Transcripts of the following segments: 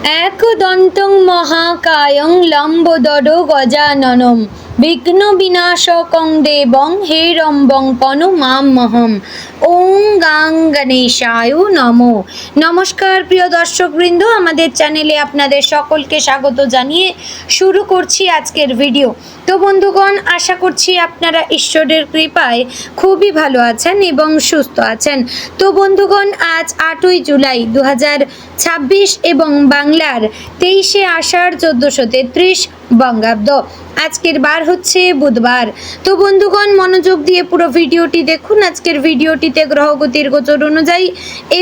একদন্তং মহাকায়ং লম্বোদরো গজাননম বিঘ্ন বিনাশকং দেবং হেরম্বং পনুমামহম। ওং গাং গণেশায় নমো। নমস্কার প্রিয় দর্শকবৃন্দ, আমাদের চ্যানেলে আপনাদের সকলকে স্বাগত জানিয়ে শুরু করছি আজকের ভিডিও। তো বন্ধুগণ, আশা করছি আপনারা ঈশ্বরের কৃপায় খুবই ভালো আছেন এবং সুস্থ আছেন। তো বন্ধুগণ, আজ 8ই জুলাই 2026 এবং বাংলার 23শে আষাঢ় 1433 বঙ্গাব্দ। আজকের বার হচ্ছে বুধবার। তো বন্ধুগণ, মনোযোগ দিয়ে পুরো ভিডিওটি দেখুন। আজকের ভিডিওটিতে গ্রহগতির গোচর অনুযায়ী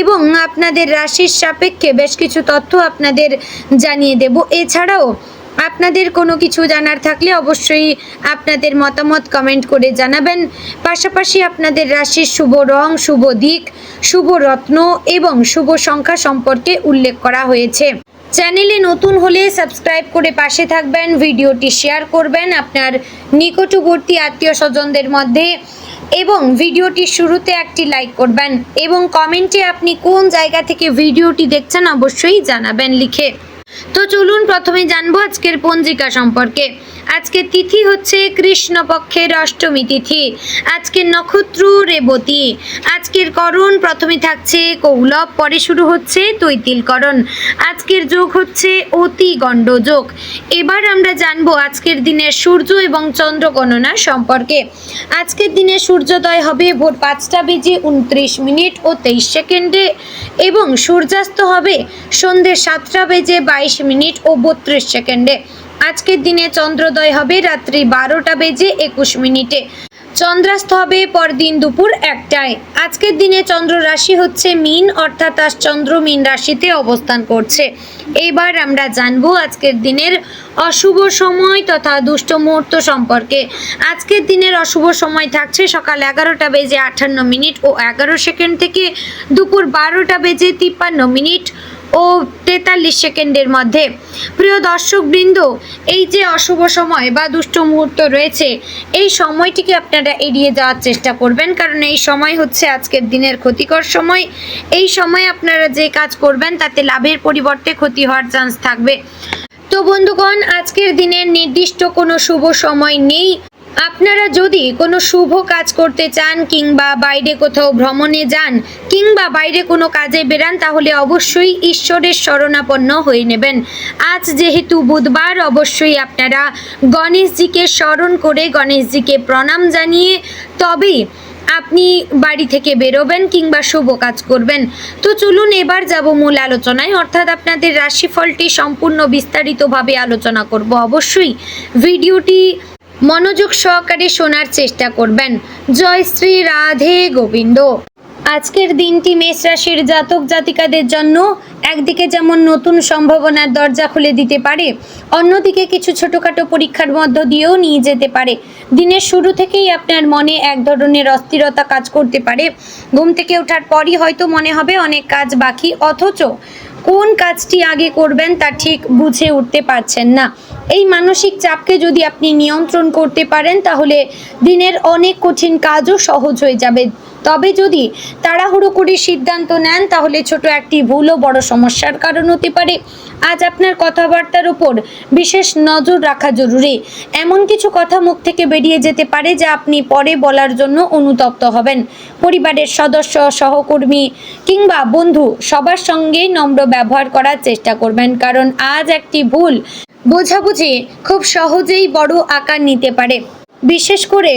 এবং আপনাদের রাশির সাপেক্ষে বেশ কিছু তথ্য আপনাদের জানিয়ে দেব। এছাড়াও আপনাদের কোনো কিছু জানার থাকলে অবশ্যই আপনাদের মতামত কমেন্ট করে জানাবেন। পাশাপাশি আপনাদের রাশির শুভ রং, শুভ দিক, শুভ রত্ন এবং শুভ সংখ্যা সম্পর্কে উল্লেখ করা হয়েছে। চ্যানেলে নতুন হলে সাবস্ক্রাইব করে পাশে থাকবেন, ভিডিওটি শেয়ার করবেন আপনার নিকটবর্তী আত্মীয় স্বজনদের মধ্যে এবং ভিডিওটির শুরুতে একটি লাইক করবেন এবং কমেন্টে আপনি কোন জায়গা থেকে ভিডিওটি দেখছেন অবশ্যই জানাবেন লিখে। তো চলুন প্রথমে জানবো আজকের পঞ্জিকা সম্পর্কে। আজকের তিথি হচ্ছে কৃষ্ণপক্ষের অষ্টমী তিথি। আজকের নক্ষত্র রেবতী। আজকের করণ প্রথমে থাকছে কৌলব, পরে শুরু হচ্ছে তৈতিলকরণ। আজকের যোগ হচ্ছে অতি গণ্ড যোগ। এবার আমরা জানবো আজকের দিনের সূর্য এবং চন্দ্র গণনা সম্পর্কে। আজকের দিনে সূর্যোদয় হবে ভোর 5:29 এবং সূর্যাস্ত হবে সন্ধ্যে 7:22 ও 32 আজকের দিনে চন্দ্রোদয় হবে রাত্রি 12:21। চন্দ্রাস্ত হবে পরদিন দুপুর 1টায়। আজকের দিনে চন্দ্র রাশি হচ্ছে মীন, অর্থাৎ আজ চন্দ্র মীন রাশিতে অবস্থান করছে। এবার আমরা জানবো আজকের দিনের অশুভ সময় তথা দুষ্ট মুহূর্ত সম্পর্কে। আজকের দিনের অশুভ সময় থাকছে সকাল 11:58 ও 11 থেকে দুপুর 12:53 ও 43 মধ্যে। প্রিয় দর্শকবৃন্দ, এই যে অশুভ সময় বা দুষ্ট মুহূর্ত রয়েছে, এই সময়টিকে আপনারা এড়িয়ে যাওয়ার চেষ্টা করবেন, কারণ এই সময় হচ্ছে আজকের দিনের ক্ষতিকর সময়। এই সময় আপনারা যে কাজ করবেন তাতে লাভের পরিবর্তে ক্ষতি হওয়ার চান্স থাকবে। তো বন্ধুগণ, আজকের দিনের নির্দিষ্ট কোনো শুভ সময় নেই। আপনারা যদি কোনো শুভ কাজ করতে চান কিংবা বাইরে কোথাও ভ্রমণে যান কিংবা বাইরে কোনো কাজে বেরান, তাহলে অবশ্যই ঈশ্বরের শরণাপন্ন হয়ে নেবেন। আজ যেহেতু বুধবার, অবশ্যই আপনারা গণেশজিকে স্মরণ করে গণেশজিকে প্রণাম জানিয়ে তবেই আপনি বাড়ি থেকে বেরোবেন কিংবা শুভ কাজ করবেন। তো চলুন এবার যাব মূল আলোচনায়, অর্থাৎ আপনাদের রাশিফলটি সম্পূর্ণ বিস্তারিতভাবে আলোচনা করব। অবশ্যই ভিডিওটি মনোযোগ সহকারে শোনার চেষ্টা করবেন। জয় শ্রী রাধে গোবিন্দ। আজকের দিনটি মেষ রাশির জাতক জাতিকাদের জন্য একদিকে যেমন নতুন সম্ভাবনার দরজা খুলে দিতে পারে, অন্যদিকে কিছু ছোটোখাটো পরীক্ষার মধ্য দিয়েও নিয়ে যেতে পারে। দিনের শুরু থেকেই আপনার মনে এক ধরনের অস্থিরতা কাজ করতে পারে। ঘুম থেকে ওঠার পরই হয়তো মনে হবে অনেক কাজ বাকি, অথচ কোন কাজটি আগে করবেন তা ঠিক বুঝে উঠতে পারছেন না। এই মানসিক চাপকে যদি আপনি নিয়ন্ত্রণ করতে পারেন, তাহলে দিনের অনেক কঠিন কাজও সহজ হয়ে যাবে। তবে যদি তাড়াহুড়ো করে সিদ্ধান্ত নেন, তাহলে ছোট একটি ভুলও বড় সমস্যার কারণ হতে পারে। আজ আপনার কথাবার্তার উপর বিশেষ নজর রাখা জরুরি। এমন কিছু কথা মুখ থেকে বেরিয়ে যেতে পারে যা আপনি পরে বলার জন্য অনুতপ্ত হবেন। পরিবারের সদস্য, সহকর্মী কিংবা বন্ধু সবার সঙ্গে নম্র ব্যবহার করার চেষ্টা করবেন, কারণ আজ একটি ভুল বোঝাবুঝি খুব সহজেই বড় আকার নিতে পারে। বিশেষ করে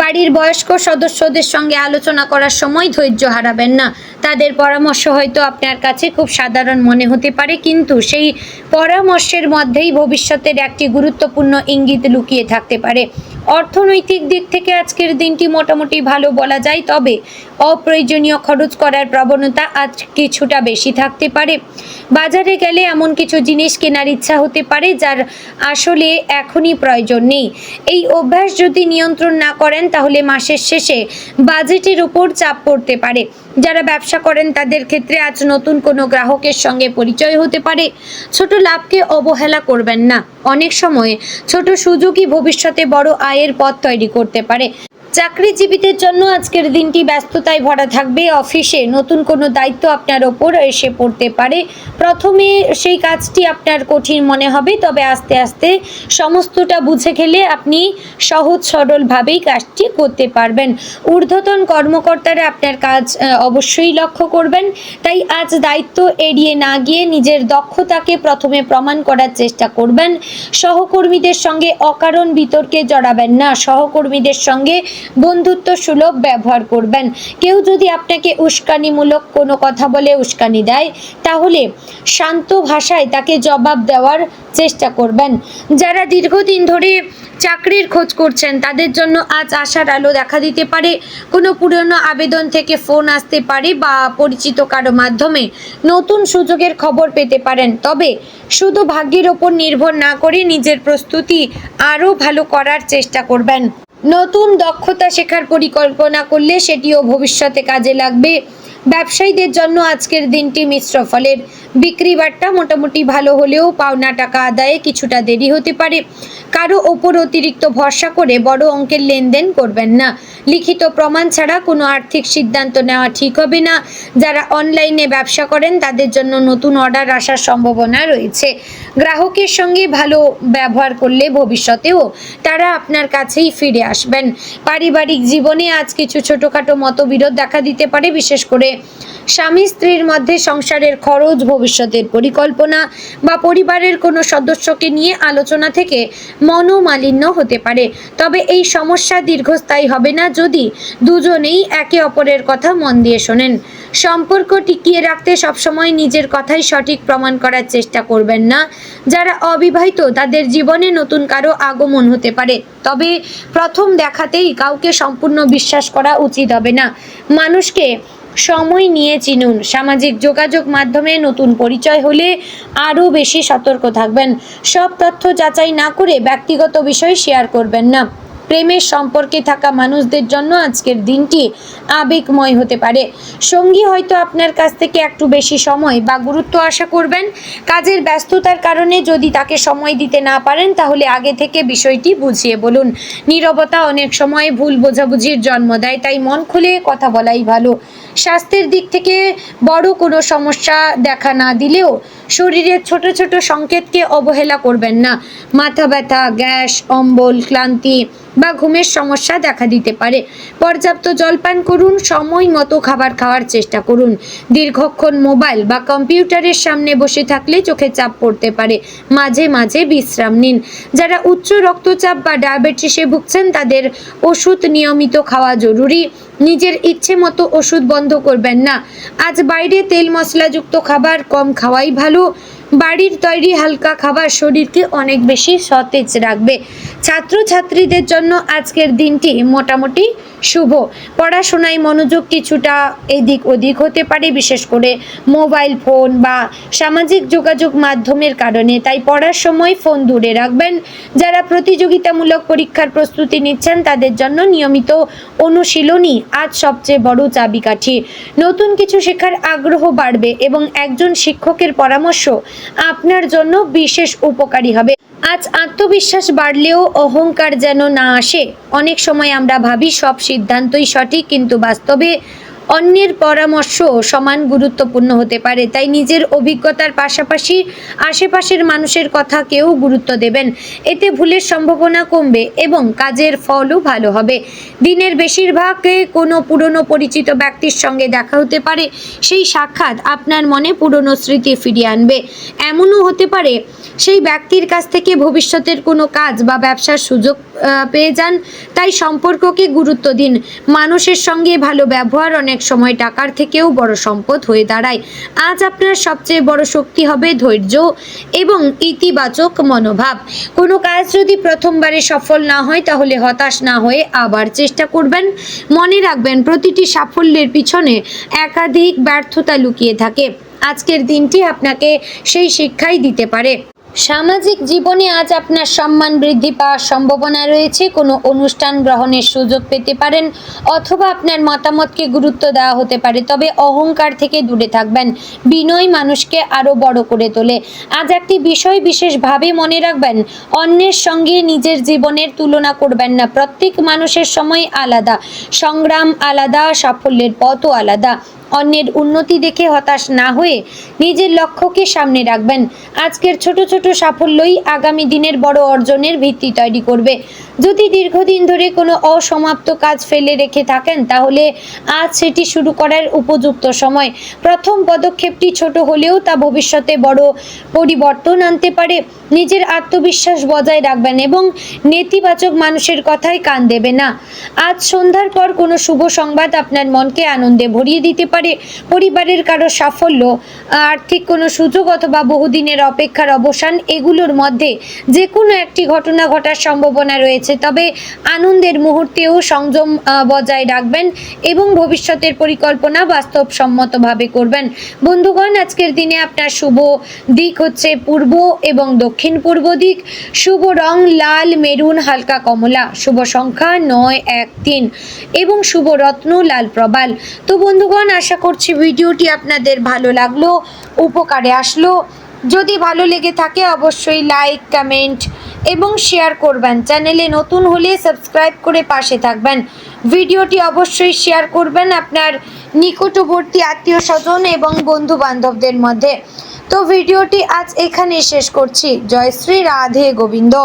বাড়ির বয়স্ক সদস্যদের সঙ্গে আলোচনা করার সময় ধৈর্য হারাবেন না। তাদের পরামর্শ হয়তো আপনার কাছে খুব সাধারণ মনে হতে পারে, কিন্তু সেই পরামর্শের মধ্যেই ভবিষ্যতের একটি গুরুত্বপূর্ণ ইঙ্গিত লুকিয়ে থাকতে পারে। অর্থনৈতিক দিক থেকে আজকের দিনটি মোটামুটি ভালো বলা যায়, তবে অপ্রয়োজনীয় খরচ করার প্রবণতা আজ কিছুটা বেশি থাকতে পারে। বাজারে গেলে এমন কিছু জিনিস কেনার ইচ্ছা হতে পারে যার আসলে এখনই প্রয়োজন নেই। এই অভ্যাস যদি নিয়ন্ত্রণ না করেন, তাহলে মাসের শেষে বাজেটের উপর চাপ পড়তে পারে। যারা ব্যবসা করেন তাদের ক্ষেত্রে আজ নতুন কোনো গ্রাহকের সঙ্গে পরিচয় হতে পারে। ছোট লাভকে অবহেলা করবেন না। অনেক সময় ছোট সুযোগই ভবিষ্যতে বড় আয়ের পথ তৈরি করতে পারে। চাকরিজীবীদের জন্য আজকের দিনটি ব্যস্ততায় ভরা থাকবে। অফিসে নতুন কোনো দায়িত্ব আপনার ওপর এসে পড়তে পারে। প্রথমে সেই কাজটি আপনার কঠিন মনে হবে, তবে আস্তে আস্তে সমস্তটা বুঝে গেলে আপনি সহজ সরলভাবেই কাজটি করতে পারবেন। ঊর্ধ্বতন কর্মকর্তারা আপনার কাজ অবশ্যই লক্ষ্য করবেন, তাই আজ দায়িত্ব এড়িয়ে না গিয়ে নিজের দক্ষতাকে প্রথমে প্রমাণ করার চেষ্টা করবেন। সহকর্মীদের সঙ্গে অকারণ বিতর্কে জড়াবেন না। সহকর্মীদের সঙ্গে বন্ধুত্ব সুলভ ব্যবহার করবেন। কেউ যদি আপনাকে উস্কানিমূলক কোনো কথা বলে উস্কানি দেয়, তাহলে শান্ত ভাষায় তাকে জবাব দেওয়ার চেষ্টা করবেন। যারা দীর্ঘদিন ধরে চাকরির খোঁজ করছেন তাদের জন্য আজ আশার আলো দেখা দিতে পারে। কোনো পুরনো আবেদন থেকে ফোন আসতে পারে বা পরিচিত কারো মাধ্যমে নতুন সুযোগের খবর পেতে পারেন। তবে শুধু ভাগ্যের ওপর নির্ভর না করে নিজের প্রস্তুতি আরও ভালো করার চেষ্টা করবেন। নতুন দক্ষতা শেখার পরিকল্পনা করলে সেটিও ভবিষ্যতে কাজে লাগবে। ব্যবসায়ীদের জন্য আজকের দিনটি মিশ্র ফলের। বিক্রি বাট্টা মোটামুটি ভালো হলেও পাওনা টাকা আদায়ে কিছুটা দেরি হতে পারে। কারো ওপর অতিরিক্ত ভরসা করে বড় অঙ্কের লেনদেন করবেন না। লিখিত প্রমাণ ছাড়া কোনো আর্থিক সিদ্ধান্ত নেওয়া ঠিক হবে না। যারা অনলাইনে ব্যবসা করেন তাদের জন্য নতুন অর্ডার আসার সম্ভাবনা রয়েছে। গ্রাহকের সঙ্গে ভালো ব্যবহার করলে ভবিষ্যতেও তারা আপনার কাছেই ফিরে আসবেন। পারিবারিক জীবনে আজ কিছু ছোটোখাটো মতবিরোধ দেখা দিতে পারে, বিশেষ করে স্বামী স্ত্রীর মধ্যে সংসারের খরচ, ভবিষ্যতের পরিকল্পনা বা পরিবারের কোনো সদস্যকে নিয়ে আলোচনা থেকে মনোমালিন্য হতে পারে। তবে এই সমস্যা দীর্ঘস্থায়ী হবে না যদি দুজনেই একে অপরের কথা মন দিয়ে শোনেন। সম্পর্ক টিকিয়ে রাখতে সবসময় নিজের কথাই সঠিক প্রমাণ করার চেষ্টা করবেন না। যারা অবিবাহিত তাদের জীবনে নতুন কারো আগমন হতে পারে, তবে প্রথম দেখাতেই কাউকে সম্পূর্ণ বিশ্বাস করা উচিত হবে না। মানুষকে সময় নিয়ে চিনুন। সামাজিক যোগাযোগ মাধ্যমে নতুন পরিচয় হলে আরও বেশি সতর্ক থাকবেন। সব তথ্য যাচাই না করে ব্যক্তিগত বিষয় শেয়ার করবেন না। প্রেমের সম্পর্কে থাকা মানুষদের জন্য আজকের দিনটি আবেগময় হতে পারে। সঙ্গী হয়তো আপনার কাছ থেকে একটু বেশি সময় বা গুরুত্ব আশা করবেন। কাজের ব্যস্ততার কারণে যদি তাকে সময় দিতে না পারেন, তাহলে আগে থেকে বিষয়টি বুঝিয়ে বলুন। নীরবতা অনেক সময় ভুল বোঝাবুঝির জন্ম দেয়, তাই মন খুলে কথা বলাই ভালো। স্বাস্থ্যের দিক থেকে বড় কোনো সমস্যা দেখা না দিলেও শরীরের ছোট ছোট সংকেতকে অবহেলা করবেন না। মাথা ব্যথা, গ্যাস, অম্বল, ক্লান্তি বা ঘুমের সমস্যা দেখা দিতে পারে। পর্যাপ্ত জলপান করুন। সময় মতো খাবার খাওয়ার চেষ্টা করুন। দীর্ঘক্ষণ মোবাইল বা কম্পিউটারের সামনে বসে থাকলে চোখে চাপ পড়তে পারে। মাঝে মাঝে বিশ্রাম নিন। যারা উচ্চ রক্তচাপ বা ডায়াবেটিসে ভুগছেন তাদের ওষুধ নিয়মিত খাওয়া জরুরি। নিজের ইচ্ছে মতো ওষুধ বন্ধ করবেন না। আজ বাইরে তেল মশলাযুক্ত খাবার কম খাওয়াই ভালো। বাড়ির তৈরি হালকা খাবার শরীরকে অনেক বেশি সতেজ রাখবে। ছাত্রছাত্রীদের জন্য আজকের দিনটি মোটামুটি শুভ। পড়াশোনায় মনোযোগ কিছুটা এদিক ওদিক হতে পারে, বিশেষ করে মোবাইল ফোন বা সামাজিক যোগাযোগ মাধ্যমের কারণে, তাই পড়ার সময় ফোন দূরে রাখবেন। যারা প্রতিযোগিতামূলক পরীক্ষার প্রস্তুতি নিচ্ছেন তাদের জন্য নিয়মিত অনুশীলনই আজ সবচেয়ে বড় চাবিকাঠি। নতুন কিছু শেখার আগ্রহ বাড়বে এবং একজন শিক্ষকের পরামর্শ আপনার জন্য বিশেষ উপকারী হবে। আজ আত্মবিশ্বাস বাড়লেও অহংকার যেন না আসে। অনেক সময় আমরা ভাবি সব সিদ্ধান্তই সঠিক, কিন্তু বাস্তবে অন্যের পরামর্শ সমান গুরুত্বপূর্ণ হতে পারে। তাই নিজের অভিজ্ঞতার পাশাপাশি আশেপাশের মানুষের কথাকেও গুরুত্ব দেবেন। এতে ভুলের সম্ভাবনা কমবে এবং কাজের ফলও ভালো হবে। দিনের বেশিরভাগে কোনো পুরনো পরিচিত ব্যক্তির সঙ্গে দেখা হতে পারে। সেই সাক্ষাৎ আপনার মনে পুরনো স্মৃতি ফিরিয়ে আনবে। এমনও হতে পারে সেই ব্যক্তির কাছ থেকে ভবিষ্যতের কোনো কাজ বা ব্যবসার সুযোগ পেয়ে যান। তাই সম্পর্ককে গুরুত্ব দিন। মানুষের সঙ্গে ভালো ব্যবহার অনেক সময় টাকার থেকেও বড় সম্পদ হয়ে দাঁড়ায়। আজ আপনার সবচেয়ে বড় শক্তি হবে ধৈর্য এবং ইতিবাচক মনোভাব। কোনো কাজ যদি প্রথমবারে সফল না হয় তাহলে হতাশ না হয়ে আবার চেষ্টা করবেন। মনে রাখবেন, প্রতিটি সাফল্যের পিছনে একাধিক ব্যর্থতা লুকিয়ে থাকে। আজকের দিনটি আপনাকে সেই শিক্ষাই দিতে পারে। সামাজিক জীবনে আজ আপনার সম্মান বৃদ্ধি পাওয়ার সম্ভাবনা রয়েছে। কোনো অনুষ্ঠান গ্রহণের সুযোগ পেতে পারেন অথবা আপনার মতামতকে গুরুত্ব দেওয়া হতে পারে, তবে অহংকার থেকে দূরে থাকবেন। বিনয় মানুষকে আরও বড় করে তোলে। আজ একটি বিষয় বিশেষভাবে মনে রাখবেন, অন্যের সঙ্গে নিজের জীবনের তুলনা করবেন না। প্রত্যেক মানুষের সময় আলাদা, সংগ্রাম আলাদা, সাফল্যের পথও আলাদা। অন্যের উন্নতি দেখে হতাশ না হয়ে নিজের লক্ষ্যকে সামনে রাখবেন। আজকের ছোট ছোট সাফল্যই আগামী দিনের বড় অর্জনের ভিত্তি তৈরি করবে। যদি দীর্ঘদিন ধরে কোনো অসমাপ্ত কাজ ফেলে রেখে থাকেন, তাহলে আজ সেটি শুরু করার উপযুক্ত সময়। প্রথম পদক্ষেপটি ছোট হলেও তা ভবিষ্যতে বড় পরিবর্তন আনতে পারে। নিজের আত্মবিশ্বাস বজায় রাখবেন এবং নেতিবাচক মানুষের কথায় কান দেবে না। আজ সন্ধ্যার পর কোনো শুভ সংবাদ আপনার মনকে আনন্দে ভরিয়ে দিতে পারে। পরিবারের কারো সাফল্য, আর্থিক কোনো সুযোগ অথবা বহুদিনের অপেক্ষার অবসান, এগুলোর মধ্যে যে কোনো একটি ঘটনা ঘটার সম্ভাবনা রয়েছে। তবে আনন্দের মুহূর্তেও সংযম বজায় রাখবেন এবং ভবিষ্যতের পরিকল্পনা বাস্তবসম্মতভাবে করবেন। বন্ধুগণ, আজকের দিনে আপনার শুভ দিক হচ্ছে পূর্ব এবং দক্ষিণ পূর্ব দিক। শুভ রং লাল, মেরুন, হালকা কমলা। শুভ সংখ্যা 913 এবং শুভ রত্ন লাল প্রবাল। তো বন্ধুগণ, আশা করছি ভিডিওটি আপনাদের ভালো লাগলো, উপকারে আসলো। যদি ভালো লেগে থাকে অবশ্যই লাইক, কমেন্ট এবং শেয়ার করবেন। চ্যানেলে নতুন হলে সাবস্ক্রাইব করে পাশে থাকবেন। ভিডিওটি অবশ্যই শেয়ার করবেন আপনার নিকটবর্তী আত্মীয় স্বজন এবং বন্ধু বান্ধবদের মধ্যে। তো ভিডিওটি আজ এখানেই শেষ করছি। জয় শ্রী রাধে গোবিন্দ।